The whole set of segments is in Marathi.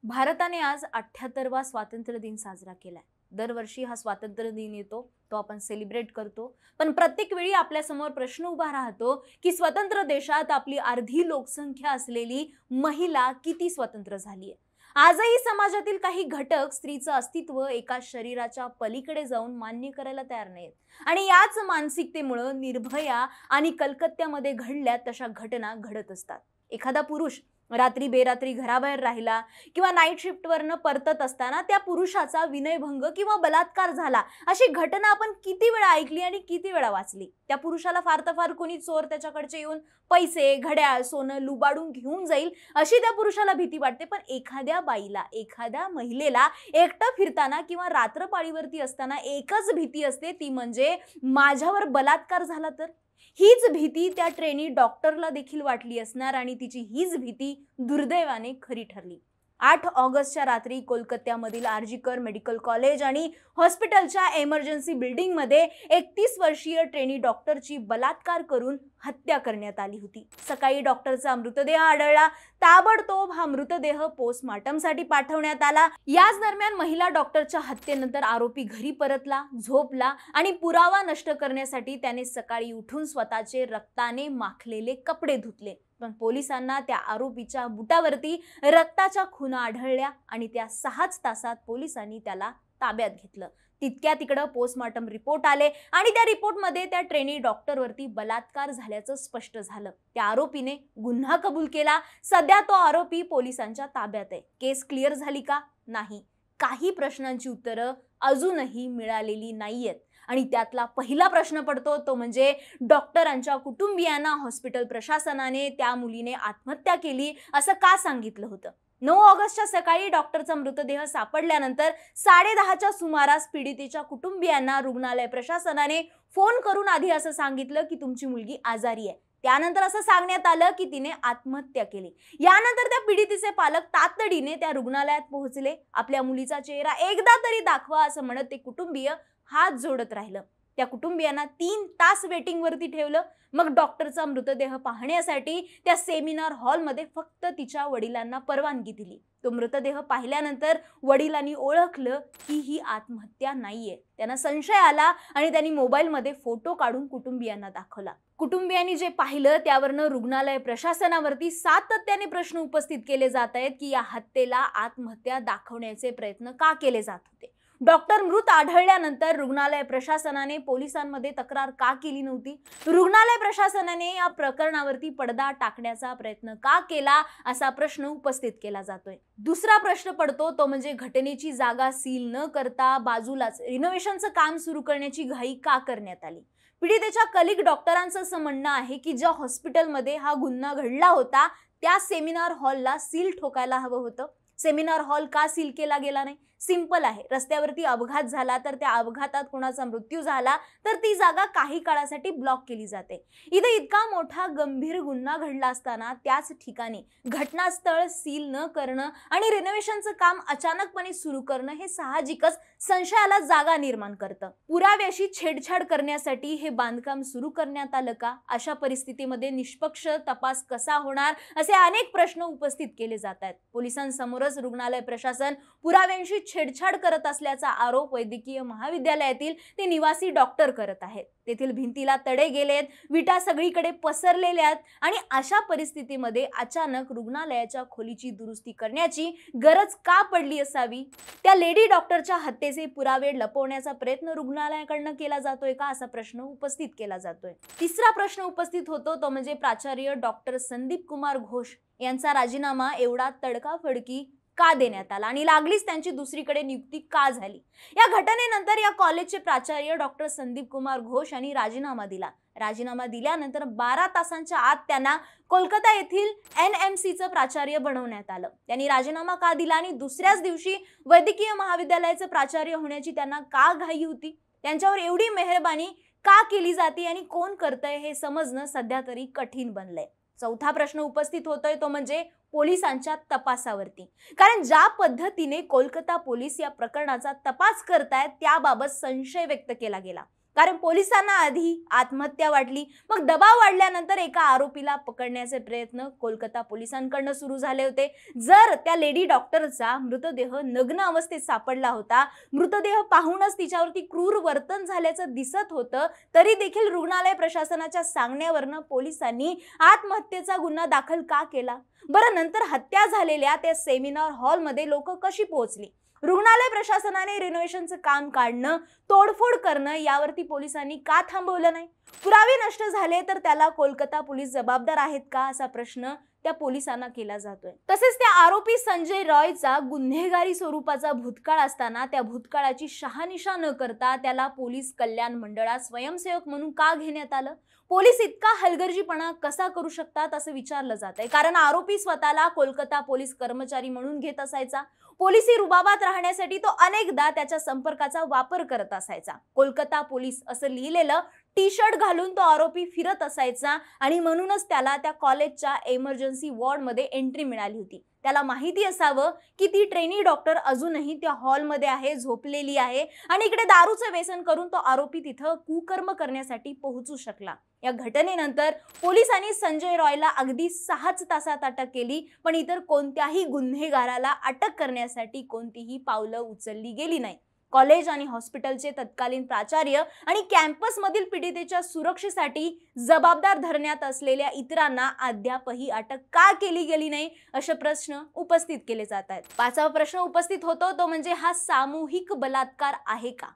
भारताने आज 78वा स्वातंत्र्य दिन साजरा केलाय। दरवर्षी हा स्वातंत्र्य दिन येतो, तो आपण सेलिब्रेट करतो। पण प्रत्येक वेळी आपल्या समोर प्रश्न उभा राहतो की स्वतंत्र देशात आपली अर्धी लोकसंख्या असलेली महिला किती स्वतंत्र झाली आहे। आजही समाजातील काही घटक स्त्रीचं अस्तित्व एका शरीराच्या पलीकडे जाऊन मान्य करायला तयार नाहीत आणि याच मानसिकतेमुळे निर्भया आणि कलकत्त्यामध्ये घडल्या तशा घटना घडत असतात। एखादा पुरुष रात्री बेरात्री घराबाहेर राहिला किंवा नाईट शिफ्टवरनं परतत असताना त्या पुरुषाचा विनयभंग किंवा बलात्कार झाला, अशी घटना आपण किती वेळा ऐकली आणि किती वेळा वाचली। त्या पुरुषाला फार तर फार कोणी चोर त्याच्याकडचे येऊन पैसे, घड्याळ, सोनं लुबाडून घेऊन जाईल अशी त्या पुरुषाला भीती वाटते। पण एखाद्या बाईला, एखाद्या महिलेला एकटं फिरताना किंवा रात्रपाळीवरती असताना एकच भीती असते, ती म्हणजे माझ्यावर बलात्कार झाला तर। हीच भीती त्या ट्रेनी डॉक्टरला देखील वाटली असणार आणि तिची हीच भीती दुर्दैवाने खरी ठरली। 8 ऑगस्टच्या रात्री कोलकात्यामधील आरजीकर मेडिकल कॉलेज आणि हॉस्पिटलच्या इमर्जन्सी बिल्डिंगमध्ये 31 वर्षीय ट्रेनी डॉक्टरची बलात्कार करून हत्या करण्यात आली होती। सकाळी डॉक्टरचा मृतदेह आढळला, ताबडतोब हा मृतदेह पोस्टमार्टमसाठी पाठवण्यात आला। याच दरम्यान महिला डॉक्टरच्या हत्येनंतर आरोपी घरी परतला, झोपला आणि पुरावा नष्ट करण्यासाठी त्याने सकाळी उठून स्वतःचे रक्ताने माखलेले कपडे धुतले। पण पोलिसांना त्या आरोपीच्या बुटावरती रक्ताच्या खुणा आढळल्या आणि त्या 6च तासात पोलिसांनी त्याला ताब्यात घेतलं। तितक्या तिकडं पोस्टमार्टम रिपोर्ट आले आणि त्या रिपोर्टमध्ये त्या ट्रेनी डॉक्टरवरती बलात्कार झाल्याचं स्पष्ट झालं। त्या आरोपीने गुन्हा कबूल केला। सध्या तो आरोपी पोलिसांच्या ताब्यात आहे। केस क्लिअर झाली का? नाही। काही प्रश्नांची उत्तरं अजूनही मिळालेली नाहीयेत आणि त्यातला पहिला प्रश्न पडतो तो म्हणजे डॉक्टरांच्या कुटुंबियांना हॉस्पिटल प्रशासनाने त्या मुलीने आत्महत्या केली असं का सांगितलं होतं। 9 ऑगस्टच्या सकाळी डॉक्टरचा मृतदेह सापडल्यानंतर 10:30च्या सुमारास पीडितेच्या कुटुंबियांना रुग्णालय प्रशासनाने फोन करून आधी असं सांगितलं की तुमची मुलगी आजारी आहे। त्यानंतर असं सांगण्यात आलं की तिने आत्महत्या केली। यानंतर त्या पीडितेचे पालक तातडीने त्या रुग्णालयात पोहोचले। आपल्या मुलीचा चेहरा एकदा तरी दाखवा असं म्हणत ते कुटुंबीय हात जोडत राहिलं। त्या कुटुंबियांना 3 तास वेटिंग वरती ठेवलं। मग डॉक्टरचा मृतदेह पाहण्यासाठी त्या सेमिनार हॉलमध्ये फक्त तिच्या वडिलांना परवानगी दिली। तो मृतदेह पाहिल्यानंतर वडिलांनी ओळखलं की ही आत्महत्या नाहीये। त्यांना संशय आला आणि त्यांनी मोबाईलमध्ये फोटो काढून कुटुंबियांना दाखवला। कुटुंबियांनी जे पाहिलं त्यावरनं रुग्णालय प्रशासनावरती सातत्याने प्रश्न उपस्थित केले जात आहेत की या हत्येला आत्महत्या दाखवण्याचे प्रयत्न का केले जात होते। डॉक्टर मृत आढळल्यानंतर रुग्णालय प्रशासनाने पोलिसांमध्ये तक्रार का केली नव्हती। रुग्णालय प्रशासनाने या प्रकरणावरती पडदा टाकण्याचा प्रयत्न का केला असा प्रश्न उपस्थित केला जातोय। दुसरा प्रश्न पडतो तो म्हणजे घटनेची जागा सील न करता बाजूलाच रिनोव्हेशनचं काम सुरू करण्याची घाई का करण्यात आली। पीडितेच्या कलिग डॉक्टरांचं असं म्हणणं आहे की ज्या हॉस्पिटलमध्ये हा गुन्हा घडला होता त्या सेमिनार हॉलला सील ठोकायला हवं होतं। सेमिनार हॉल का सील केला गेला नाही? सिंपल आहे। रस्त्यावरती अपघात झाला तर त्या अपघातात कोणाचा मृत्यू झाला तर ती जागा काही काळासाठी ब्लॉक केली जाते। इथे इतका मोठा गंभीर गुन्हा घडला असताना त्याच ठिकाणी घटनास्थळ सील न करणं आणि रिनोव्हेशनचं काम अचानकपणे सुरू करणं हे साहजिकच संशयाला जागा निर्माण करतं। पुराव्याशी छेडछाड करण्यासाठी हे बांधकाम सुरू करण्यात आलं का? अशा परिस्थितीमध्ये निष्पक्ष तपास कसा होणार असे अनेक प्रश्न उपस्थित केले जात आहेत। पोलिसांसमोरच रुग्णालय प्रशासन पुराव्यांशी छेडछाड करत असल्याचा आरोप वैद्यकीय महाविद्यालयातील ते निवासी डॉक्टर करत आहेत। तेथील भिंतीला तडे गेलेत, विटा सगळीकडे पसरलेल्या आहेत आणि अशा परिस्थितीमध्ये अचानक रुग्णालयाच्या खोलीची दुरुस्ती करण्याची गरज का पडली असावी? त्या लेडी डॉक्टरच्या हत्येचे पुरावे लपवण्याचा प्रयत्न रुग्णालयाकडनं केला जातोय का असा प्रश्न उपस्थित केला जातोय। तिसरा प्रश्न उपस्थित होतो तो म्हणजे प्राचार्य डॉक्टर संदीप कुमार घोष यांचा राजीनामा एवढा तडकाफडकी का देण्यात आला आणि लागलीच त्यांची दुसरीकडे नियुक्ती का झाली। या घटनेनंतर या कॉलेजचे प्राचार्य डॉक्टर संदीप कुमार घोष यांनी राजीनामा दिला। राजीनामा दिल्यानंतर 12 तासांच्या आत त्यांना कोलकाता येथील NMCचं प्राचार्य बनवण्यात आलं। त्यांनी राजीनामा का दिला आणि दुसऱ्याच दिवशी वैद्यकीय महाविद्यालयाचे प्राचार्य होण्याची त्यांना का घाई होती? त्यांच्यावर एवढी मेहरबानी का केली जाते आणि कोण करतंय हे समजणं सध्या तरी कठीण बनलंय। चौथा प्रश्न उपस्थित होतोय तो म्हणजे पोलिसांच्या तपासावरती। कारण ज्या पद्धतीने कोलकाता पोलीस या प्रकरणाचा तपास करतायत त्याबाबत संशय व्यक्त केला गेला। कारण पोलिसांना आधी आत्महत्या वाटली, मग दबाव वाढल्यानंतर एका आरोपीला पकडण्याचे प्रयत्न कोलकाता पोलिसांकडून सुरू झाले होते। जर त्या लेडी डॉक्टरचा मृतदेह नग्न अवस्थेत सापडला होता, मृतदेह पाहूनच तिच्यावरती क्रूर वर्तन झाल्याचं दिसत होतं, तरी देखील रुग्णालय प्रशासनाच्या सांगण्यावरनं पोलिसांनी आत्महत्येचा गुन्हा दाखल का केला? बरं, नंतर हत्या झालेल्या त्या सेमिनार हॉलमध्ये लोक कशी पोहोचली? रुग्णालय प्रशासनाने रिनोव्हेशनचं काम काढणं, तोडफोड करणं यावरती पोलिसांनी का थांबवलं नाही? पुरावे नष्ट झाले तर त्याला कोलकाता पोलीस जबाबदार आहेत का, असा प्रश्न त्या पोलिसांना केला जातोय। तसेच त्या आरोपी संजय रॉयचा गुन्हेगारी स्वरूपाचा भूतकाळ असताना त्या भूतकाळाची शहानिशा न करता त्याला पोलीस कल्याण मंडळात स्वयंसेवक म्हणून का घेण्यात आलं? पोलीस इतका हलगर्जीपणा कसा करू शकतात असं विचारलं जातंय, कारण आरोपी स्वतःला कोलकाता पोलीस कर्मचारी म्हणून घेत असायचा। पोलिसी रुबाबात राहण्यासाठी तो अनेकदा त्याच्या संपर्काचा वापर करत असायचा। कोलकाता पोलीस असं लिहिलेलं टी शर्ट घालून तो आरोपी फिरत असायचा आणि म्हणूनच त्याला त्या कॉलेजच्या इमर्जन्सी वॉर्डमध्ये एंट्री मिळाली होती। त्याला माहिती असावं की ती ट्रेनी डॉक्टर अजूनही त्या हॉलमध्ये आहे, झोपलेली आहे आणि इकडे दारूचं व्यसन करून तो आरोपी तिथं कुकर्म करण्यासाठी पोहोचू शकला। या घटनेनंतर पोलिसांनी संजय रॉयला अगदी 6 तासात अटक केली, पण इतर कोणत्याही गुन्हेगाराला अटक करण्यासाठी कोणतीही पावलं उचलली गेली नाही। कॉलेज आणि हॉस्पिटलचे तत्कालीन प्राचार्य आणि कॅम्पसमधील पीडितेच्या सुरक्षेसाठी जबाबदार धरण्यात असलेल्या इतरांना अद्यापही अटक का केली गेली नाही, असे प्रश्न उपस्थित केले जात आहेत। 5वा प्रश्न उपस्थित होतो तो म्हणजे हा सामूहिक बलात्कार आहे का?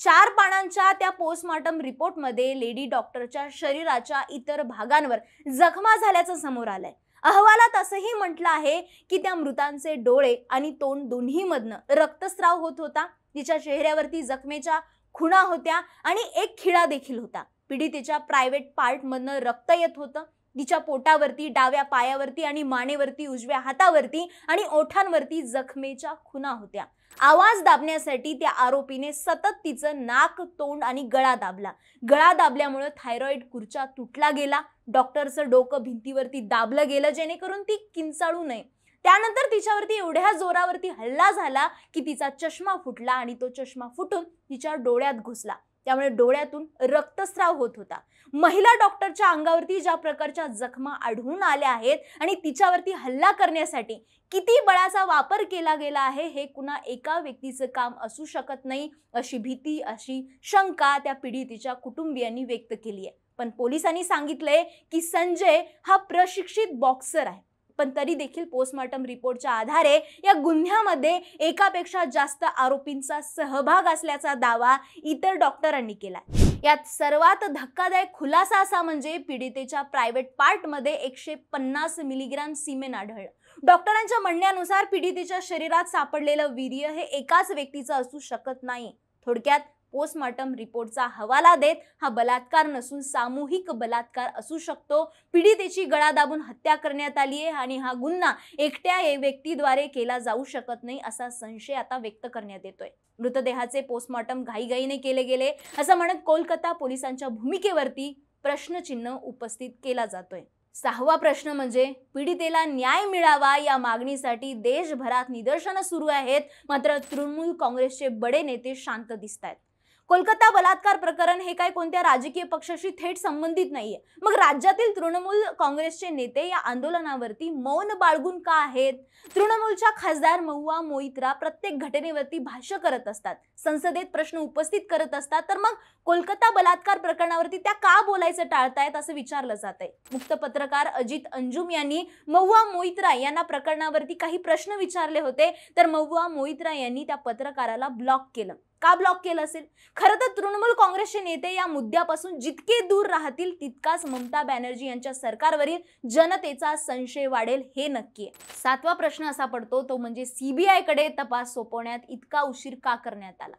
4 पानांच्या त्या पोस्टमॉर्टम रिपोर्टमध्ये लेडी डॉक्टरच्या शरीराच्या इतर भागांवर जखमा झाल्याचं समोर आलंय। अहवालात असंही म्हटलं आहे की त्या मृतांचे डोळे आणि तोंड दोन्हीमधनं रक्तस्राव होत होता। तिच्या चेहऱ्यावरती जखमेच्या खुणा होत्या आणि एक खिळा देखील होता। पीडितेच्या प्रायव्हेट पार्टमधनं रक्त येत होतं। तिच्या पोटावरती, डाव्या पायावरती आणि मानेवरती, उजव्या हातावरती आणि ओठांवरती जखमेच्या खुणा होत्या। आवाज दाबण्यासाठी त्या आरोपीने सतत तिचं नाक, तोंड आणि गळा दाबला। गळा दाबल्यामुळे थायरॉइड कुर्चा तुटला गेला। डॉक्टरचं डोकं भिंतीवरती दाबलं गेलं जेणेकरून ती किंचाळू नये। त्यानंतर तिच्यावरती एवढ्या जोरावरती हल्ला झाला की तिचा चष्मा फुटला आणि तो चष्मा फुटून तिच्या डोळ्यात घुसला, त्यामुळे डोळ्यातून रक्तस्राव होत होता। महिला डॉक्टरच्या अंगावरती ज्या प्रकारच्या जखमा आढळून आल्या आहेत आणि तिच्यावरती हल्ला करण्यासाठी किती बळाचा वापर केला गेला आहे हे कुणा एका व्यक्तीचं काम असू शकत नाही, अशी भीती, अशी शंका त्या पीडितेच्या कुटुंबियांनी व्यक्त केली आहे। पण पोलिसांनी सांगितलंय की संजय हा प्रशिक्षित बॉक्सर आहे, पण तरी देखील पोस्टमॉर्टम रिपोर्टच्या आधारे या गुन्ह्यामध्ये एकापेक्षा जास्त आरोपींचा सहभाग असल्याचा दावा इतर डॉक्टरांनी केलाय। यात सर्वात धक्कादायक खुलासा असा म्हणजे पीडितेच्या प्रायव्हेट पार्टमध्ये 150 मिलीग्राम सिमेन आढळलं। डॉक्टरांच्या म्हणण्यानुसार पीडितेच्या शरीरात सापडलेलं वीर्य हे एकाच व्यक्तीचं असू शकत नाही। थोडक्यात पोस्टमॉर्टम रिपोर्टचा हवाला देत हा बलात्कार नसून सामूहिक बलात्कार असू शकतो। पीडितेची गळा दाबून हत्या करण्यात आली आहे आणि हा गुन्हा एकट्या व्यक्तीद्वारे केला जाऊ शकत नाही असा संशय आता व्यक्त करण्यात येतोय। मृतदेहाचे पोस्टमॉर्टम घाईघाईने केले गेले असं म्हणत कोलकाता पोलिसांच्या भूमिकेवरती प्रश्नचिन्ह उपस्थित केला जातोय। 6वा प्रश्न म्हणजे पीडितेला न्याय मिळावा या मागणीसाठी देशभरात निदर्शनं सुरू आहेत, मात्र तृणमूल काँग्रेसचे बडे नेते शांत दिसतायत। कोलकाता बलात्कार प्रकरण हे काय कोणत्या राजकीय पक्षाशी थेट संबंधित नाहीये, मग राज्यातील तृणमूल काँग्रेसचे नेते या आंदोलनावरती मौन बाळगून का आहेत? तृणमूलच्या खासदार महुआ मोइत्रा प्रत्येक घटनेवरती भाष्य करत असतात, संसदेत प्रश्न उपस्थित करत असतात, तर मग कोलकाता बलात्कार प्रकरणावरती त्या का बोलायचं टाळतायत असं विचारलं जातंय। मुक्त पत्रकार अजित अंजुम यांनी महुआ मोइत्रा यांना प्रकरणावरती काही प्रश्न विचारले होते, तर महुआ मोइत्रा यांनी त्या पत्रकाराला ब्लॉक केलं। का ब्लॉक केलं असेल? खरं तर तृणमूल काँग्रेसचे नेते या मुद्द्यापासून जितके दूर राहतील तितकाच ममता बॅनर्जी यांच्या सरकारवरील जनतेचा संशय वाढेल हे नक्की आहे। 7वा प्रश्न असा पडतो तो म्हणजे सीबीआय कडे तपास सोपवण्यात इतका उशीर का करण्यात आला?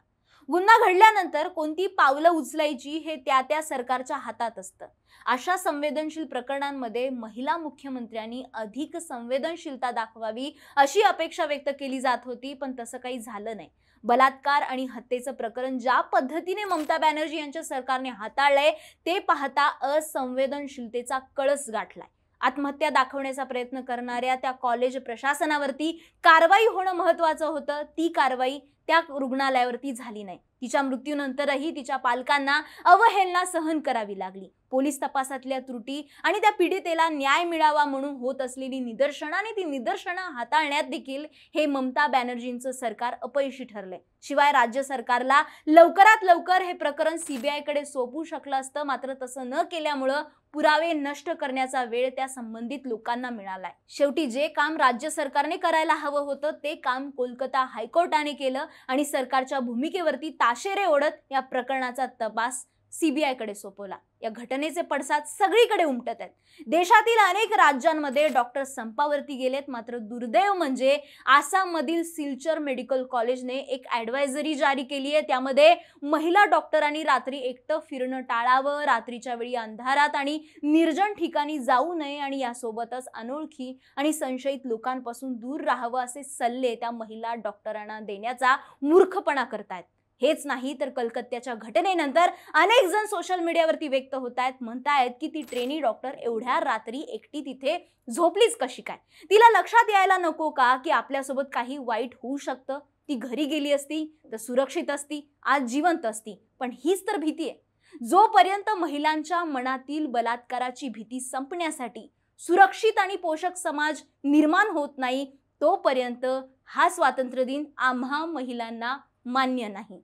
गुन्हा घडल्यानंतर कोणती पावलं उचलायची हे त्या सरकारच्या हातात असतं। अशा संवेदनशील प्रकरणांमध्ये महिला मुख्यमंत्र्यांनी अधिक संवेदनशीलता दाखवावी अशी अपेक्षा व्यक्त केली जात होती, पण तसं काही झालं नाही। बलात्कार आणि हत्येचं प्रकरण ज्या पद्धतीने ममता बॅनर्जी यांच्या सरकारने हाताळलंय ते पाहता असंवेदनशीलतेचा कळस गाठलाय। आत्महत्या दाखवण्याचा प्रयत्न करणाऱ्या त्या कॉलेज प्रशासनावरती कारवाई होणं महत्त्वाचं होतं, ती कारवाई त्या रुग्णालयावरती झाली नाही। तिच्या मृत्यूनंतरही तिच्या पालकांना अवहेलना सहन करावी लागली. पोलीस तपासातल्या त्रुटी आणि त्या पीडितेला न्याय मिळावा म्हणून होत असलेली निदर्शनं आणि ती निदर्शनं हाताळण्यात देखील हे ममता बॅनर्जींचं सरकार अपयशी ठरले. शिवाय राज्य सरकारला लवकरात लवकर हे प्रकरण सीबीआय कडे सोपवू शकलं असतं, मात्र तसं न केल्यामुळं पुरावे नष्ट करण्याचा वेळ त्या संबंधित लोकांना मिळालाय. शेवटी जे काम राज्य सरकारने करायला हवं होतं ते काम कोलकाता हायकोर्टाने केलं आणि सरकारच्या भूमिकेवरती ताशेरे ओढत या प्रकरणाचा तपास सीबीआय कडे सोपवला. या घटनेचे पडसाद सगळीकडे उमटत आहेत. देशातील अनेक राज्यांमध्ये डॉक्टर संपावरती गेलेत, मात्र दुर्दैव म्हणजे आसाम मधील सिलचर मेडिकल कॉलेजने एक ॲडवायझरी जारी केली आहे. त्यामध्ये महिला डॉक्टरांनी रात्री एकटं फिरणं टाळावं, रात्रीच्या वेळी अंधारात आणि निर्जन ठिकाणी जाऊ नये आणि यासोबतच अनोळखी आणि संशयित लोकांपासून दूर राहावं असे सल्ले त्या महिला डॉक्टरांना देण्याचा मूर्खपणा करतायत. हेच नाही तर कलकत्त्याच्या घटनेनंतर अनेक जण सोशल मीडियावरती व्यक्त होत आहेत, म्हणतायत की ती ट्रेनी डॉक्टर एवढ्या रात्री एकटी तिथे झोपलीच कशी काय? तिला लक्षात यायला नको का की आपल्यासोबत काही वाईट होऊ शकतं? ती घरी गेली असती तर सुरक्षित असती, आज जिवंत असती. पण हीच तर भीती आहे. जोपर्यंत महिलांच्या मनातील बलात्काराची भीती संपण्यासाठी सुरक्षित आणि पोषक समाज निर्माण होत नाही, तोपर्यंत हा स्वातंत्र्य दिन आम्हा महिलांना मान्य नाही.